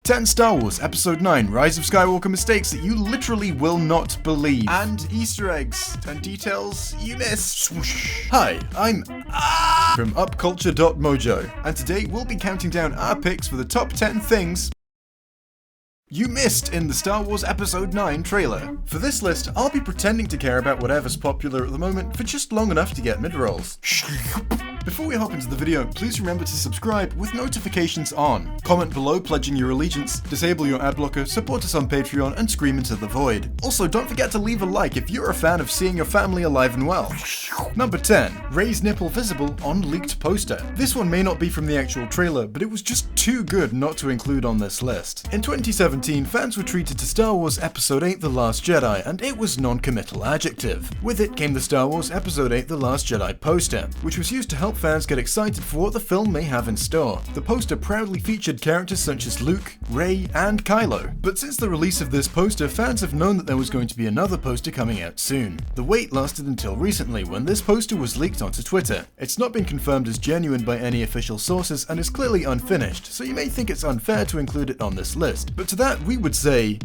10 Star Wars Episode 9 Rise of Skywalker mistakes that you literally will not believe. And Easter eggs and details you missed. Swoosh. Hi, I'm from upculture.mojo, and today we'll be counting down our picks for the top 10 things you missed in the Star Wars Episode 9 trailer. For this list, I'll be pretending to care about whatever's popular at the moment for just long enough to get mid-rolls. Before we hop into the video, please remember to subscribe with notifications on. Comment below pledging your allegiance, disable your ad blocker, support us on Patreon, and scream into the void. Also, don't forget to leave a like if you're a fan of seeing your family alive and well. Number 10. Reys nipple visible on leaked poster. This one may not be from the actual trailer, but it was just too good not to include on this list. In 2017, fans were treated to Star Wars Episode 8 The Last Jedi, and it was non-committal adjective. With it came the Star Wars Episode 8 The Last Jedi poster, which was used to help fans get excited for what the film may have in store. The poster proudly featured characters such as Luke, Rey, and Kylo. But since the release of this poster, fans have known that there was going to be another poster coming out soon. The wait lasted until recently, when this poster was leaked onto Twitter. It's not been confirmed as genuine by any official sources and is clearly unfinished, so you may think it's unfair to include it on this list. But to that, we would say,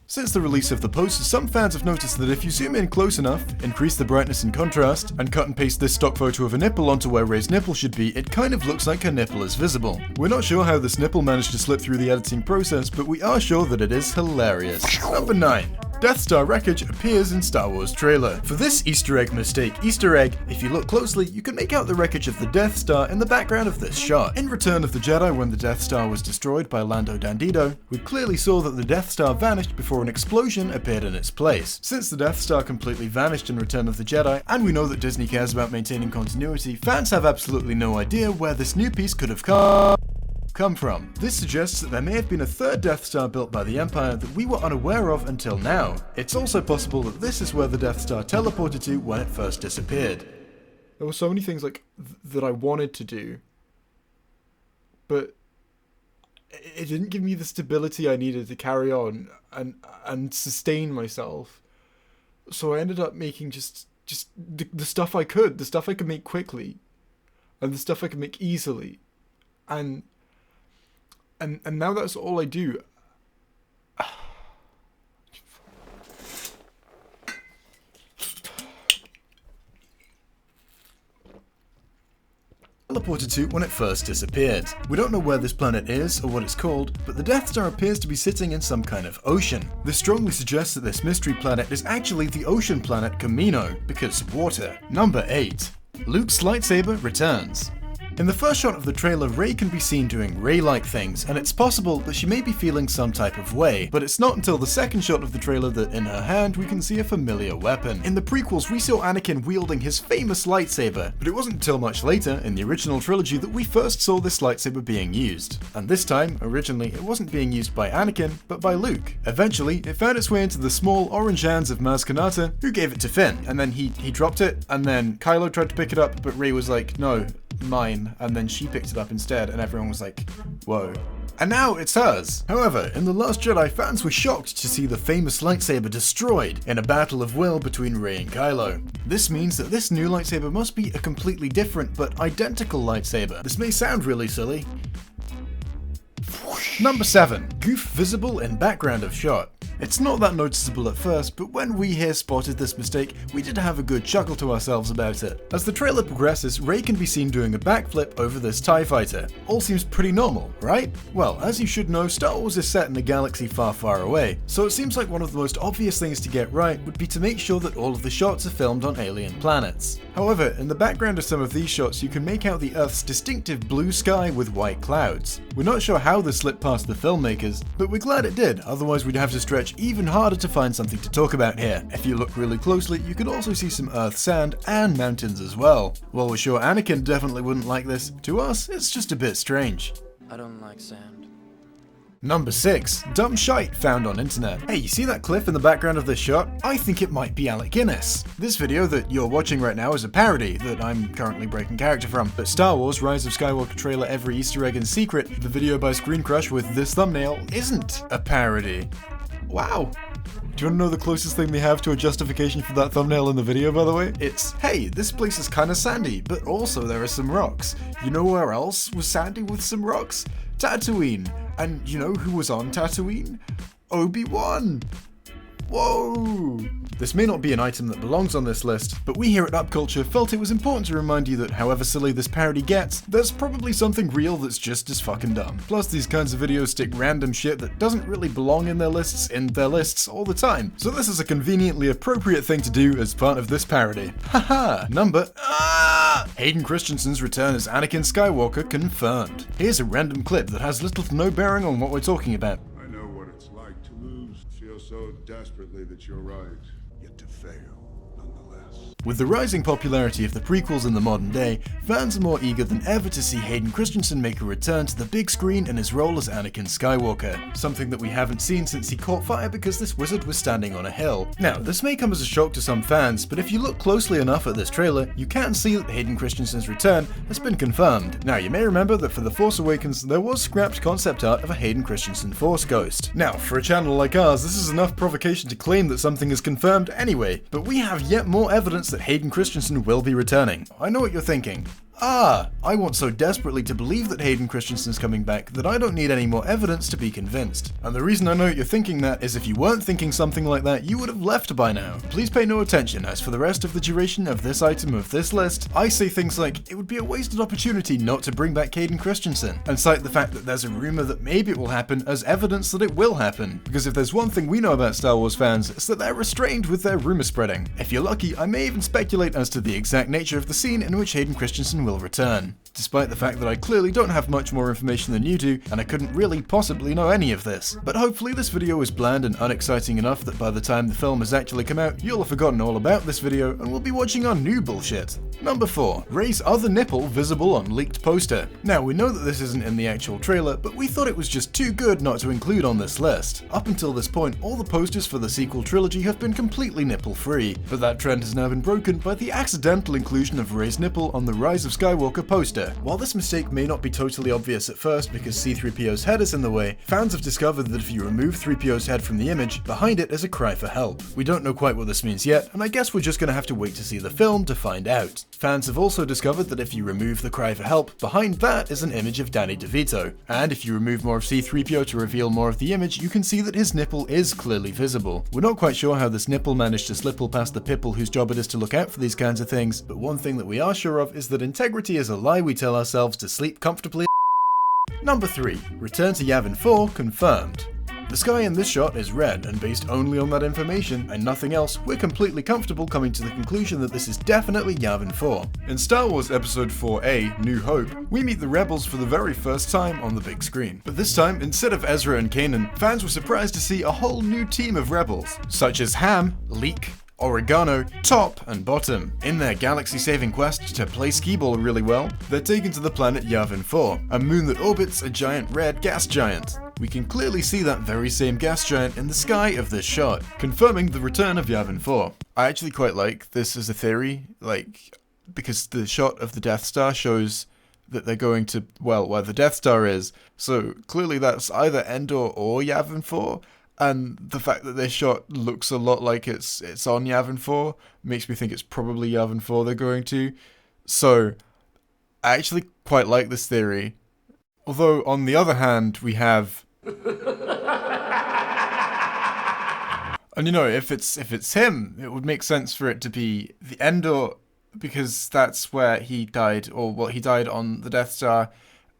since the release of the poster, some fans have noticed that if you zoom in close enough, increase the brightness and contrast, and cut and paste this stock photo of a nipple onto where Rey's nipple should be, it kind of looks like her nipple is visible. We're not sure how this nipple managed to slip through the editing process, but we are sure that it is hilarious. Number 9. Death Star wreckage appears in Star Wars trailer. For this Easter egg mistake, if you look closely, you can make out the wreckage of the Death Star in the background of this shot. In Return of the Jedi, when the Death Star was destroyed by Lando Dandido, we clearly saw that the Death Star vanished before an explosion appeared in its place. Since the Death Star completely vanished in Return of the Jedi, and we know that Disney cares about maintaining continuity, fans have absolutely no idea where this new piece could have come from. This suggests that there may have been a third Death Star built by the Empire that we were unaware of until now. It's also possible that this is where the Death Star teleported to when it first disappeared. There were so many things that I wanted to do, but it didn't give me the stability I needed to carry on and sustain myself. So I ended up making just the stuff I could, the stuff I could make quickly, and the stuff I could make easily, and now that's all I do. Teleported to when it first disappeared. We don't know where this planet is or what it's called, but the Death Star appears to be sitting in some kind of ocean. This strongly suggests that this mystery planet is actually the ocean planet Camino, because water. Number 8. Luke's lightsaber returns. In the first shot of the trailer, Rey can be seen doing Rey-like things, and it's possible that she may be feeling some type of way, but it's not until the second shot of the trailer that in her hand we can see a familiar weapon. In the prequels, we saw Anakin wielding his famous lightsaber, but it wasn't until much later, in the original trilogy, that we first saw this lightsaber being used. And this time, originally, it wasn't being used by Anakin, but by Luke. Eventually, it found its way into the small orange hands of Maz Kanata, who gave it to Finn, and then he dropped it, and then Kylo tried to pick it up, but Rey was like, no, mine, and then she picked it up instead, and everyone was like, whoa. And now it's hers. However, in The Last Jedi, fans were shocked to see the famous lightsaber destroyed in a battle of will between Rey and Kylo. This means that this new lightsaber must be a completely different but identical lightsaber. This may sound really silly. Number 7. Goof visible in background of shot. It's not that noticeable at first, but when we here spotted this mistake, we did have a good chuckle to ourselves about it. As the trailer progresses, Rey can be seen doing a backflip over this TIE fighter. All seems pretty normal, right? Well, as you should know, Star Wars is set in a galaxy far, far away, so it seems like one of the most obvious things to get right would be to make sure that all of the shots are filmed on alien planets. However, in the background of some of these shots, you can make out the Earth's distinctive blue sky with white clouds. We're not sure how this slipped past the filmmakers, but we're glad it did, otherwise we'd have to stretch even harder to find something to talk about here. If you look really closely, you can also see some Earth sand and mountains as well. While we're sure Anakin definitely wouldn't like this, to us, it's just a bit strange. I don't like sand. Number 6. Dumb shite found on internet. Hey, you see that cliff in the background of this shot? I think it might be Alec Guinness. This video that you're watching right now is a parody that I'm currently breaking character from. But Star Wars Rise of Skywalker trailer every Easter egg in secret, the video by Screen Crush with this thumbnail, isn't a parody. Wow. Do you want to know the closest thing they have to a justification for that thumbnail in the video, by the way? It's, hey, this place is kinda sandy, but also there are some rocks. You know where else was sandy with some rocks? Tatooine. And you know who was on Tatooine? Obi-Wan. Whoa! This may not be an item that belongs on this list, but we here at UpCulture felt it was important to remind you that however silly this parody gets, there's probably something real that's just as fucking dumb. Plus, these kinds of videos stick random shit that doesn't really belong in their lists all the time, so this is a conveniently appropriate thing to do as part of this parody. Haha! Hayden Christensen's return as Anakin Skywalker confirmed. Here's a random clip that has little to no bearing on what we're talking about. I know what it's like to lose. Feel so desperately that you're right, yet to fail nonetheless. With the rising popularity of the prequels in the modern day, fans are more eager than ever to see Hayden Christensen make a return to the big screen in his role as Anakin Skywalker, something that we haven't seen since he caught fire because this wizard was standing on a hill. Now, this may come as a shock to some fans, but if you look closely enough at this trailer, you can see that Hayden Christensen's return has been confirmed. Now, you may remember that for The Force Awakens, there was scrapped concept art of a Hayden Christensen Force Ghost. Now, for a channel like ours, this is enough provocation to claim that something is confirmed anyway, but we have yet more evidence that Hayden Christensen will be returning. I know what you're thinking. I want so desperately to believe that Hayden Christensen's coming back that I don't need any more evidence to be convinced. And the reason I know you're thinking that is if you weren't thinking something like that, you would have left by now. Please pay no attention, as for the rest of the duration of this item of this list, I say things like, it would be a wasted opportunity not to bring back Hayden Christensen, and cite the fact that there's a rumor that maybe it will happen as evidence that it will happen. Because if there's one thing we know about Star Wars fans, it's that they're restrained with their rumor spreading. If you're lucky, I may even speculate as to the exact nature of the scene in which Hayden Christensen will return, despite the fact that I clearly don't have much more information than you do, and I couldn't really possibly know any of this. But hopefully this video is bland and unexciting enough that by the time the film has actually come out, you'll have forgotten all about this video and we'll be watching our new bullshit. Number 4. Reys' other nipple visible on leaked poster. Now, we know that this isn't in the actual trailer, but we thought it was just too good not to include on this list. Up until this point, all the posters for the sequel trilogy have been completely nipple-free, but that trend has now been broken by the accidental inclusion of Reys' nipple on the Rise of Skywalker poster. While this mistake may not be totally obvious at first because C-3PO's head is in the way, fans have discovered that if you remove 3PO's head from the image, behind it is a cry for help. We don't know quite what this means yet, and I guess we're just gonna have to wait to see the film to find out. Fans have also discovered that if you remove the cry for help, behind that is an image of Danny DeVito. And if you remove more of C-3PO to reveal more of the image, you can see that his nipple is clearly visible. We're not quite sure how this nipple managed to slipple past the people whose job it is to look out for these kinds of things, but one thing that we are sure of is that integrity is a lie we tell ourselves to sleep comfortably. Number 3. Return to Yavin 4 confirmed. The sky in this shot is red, and based only on that information and nothing else, we're completely comfortable coming to the conclusion that this is definitely Yavin 4. In Star Wars Episode 4A, New Hope, we meet the rebels for the very first time on the big screen. But this time, instead of Ezra and Kanan, fans were surprised to see a whole new team of rebels, such as Ham, Leek, Oregano, Top, and Bottom. In their galaxy-saving quest to play skee-ball really well, they're taken to the planet Yavin 4, a moon that orbits a giant red gas giant. We can clearly see that very same gas giant in the sky of this shot, confirming the return of Yavin 4. I actually quite like this as a theory, because the shot of the Death Star shows that they're going to, well, where the Death Star is, so clearly that's either Endor or Yavin 4. And the fact that this shot looks a lot like it's on Yavin 4 makes me think it's probably Yavin 4 they're going to. So, I actually quite like this theory. Although, on the other hand, we have... And you know, if it's him, it would make sense for it to be the Endor, because that's where he died, or well, he died on the Death Star,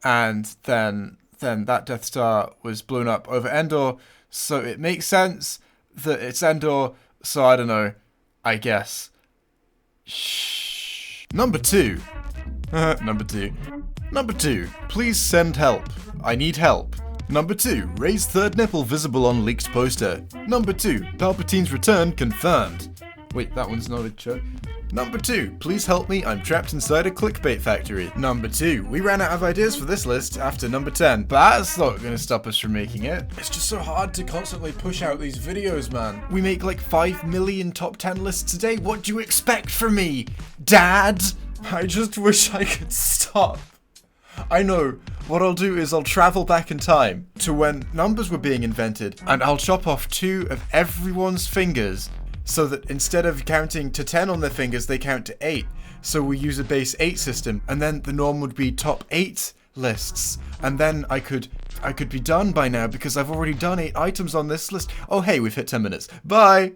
and then that Death Star was blown up over Endor. So it makes sense that it's Endor, so I don't know, I guess. Shh. Number 2. Number 2. Please send help. I need help. Number 2. Reys' third nipple visible on leaked poster. Number 2. Palpatine's return confirmed. Wait, that one's not a joke. Number 2, please help me, I'm trapped inside a clickbait factory. Number 2, we ran out of ideas for this list after number 10, but that's not gonna stop us from making it. It's just so hard to constantly push out these videos, man. We make like 5 million top 10 lists a day. What do you expect from me, Dad? I just wish I could stop. I know, what I'll do is I'll travel back in time to when numbers were being invented, and I'll chop off 2 of everyone's fingers, so that instead of counting to 10 on their fingers, they count to 8. So we use a base 8 system, and then the norm would be top 8 lists. And then I could be done by now because I've already done 8 items on this list. Oh hey, we've hit 10 minutes. Bye!